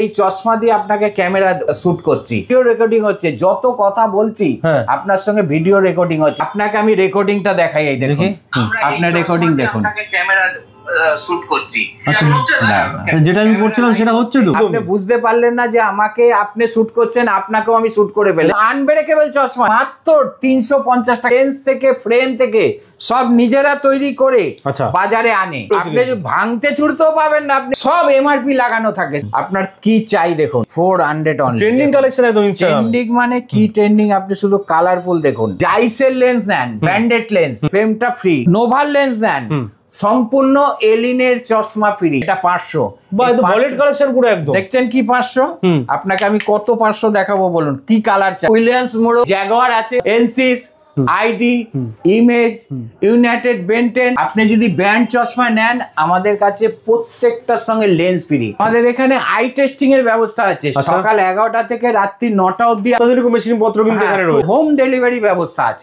এই চশমা দিয়ে আপনাকে ক্যামেরা শুট করছি, ভিডিও রেকর্ডিং হচ্ছে, যত কথা বলছি আপনার সঙ্গে ভিডিও রেকর্ডিং হচ্ছে। আপনাকে আমি রেকর্ডিংটা দেখাই, এই দেখুন আপনার রেকর্ডিং দেখুন। ক্যামেরা শুট করছি, যেটা আমি করছিলাম সেটা হচ্ছে তো। আপনি বুঝতে পারলেন না যে আমাকে আপনি শুট করছেন, আপনাকেও আমি শুট করে ফেললাম। আনব্রেকেবল চশমা মাত্র 350 টাকা। লেন্স থেকে ফ্রেম থেকে সব নিজেরা তৈরি করে বাজারে আনে। আপনি যদি ভাঙতে ছুটতেও পাবেন না, আপনি সব এমআরপি লাগানো থাকে। আপনার কি চাই দেখুন, 400 অনলি। ট্রেন্ডিং কালেকশন একদম ইনস্টাগ্রামে। ট্রেন্ডিং মানে কি ট্রেন্ডিং, আপনি শুধু কালারফুল দেখুন। জাইসের লেন্স নেন, ব্র্যান্ডেড লেন্স, ফ্রেমটা ফ্রি। নোভার লেন্স নেন, সম্পূর্ণ এলিনের চশমা ফ্রি, এটা 500। বলিউড কালেকশন পুরো একদম। দেখছেন কি 500? আপনাকে আমি কত 500 দেখাবো বলুন, কি কালার চাই? উইলিয়ামস মোড়ো, জ্যাগুয়ার আছে, এনসিস, আইডি, ইমেজ, ইউনাইটেড, বেন্টেন। আপনি যদি ব্র্যান্ড চশমা নেন আমাদের কাছে প্রত্যেকটার সঙ্গে লেন্স ফ্রি। আমাদের এখানে আই টেস্টিং এর ব্যবস্থা আছে, সকাল 11টা থেকে রাত্রি 9টা অবধি। মেশিন পত্র কিন্তু এখানে রয়েছে, হোম ডেলিভারি ব্যবস্থা আছে।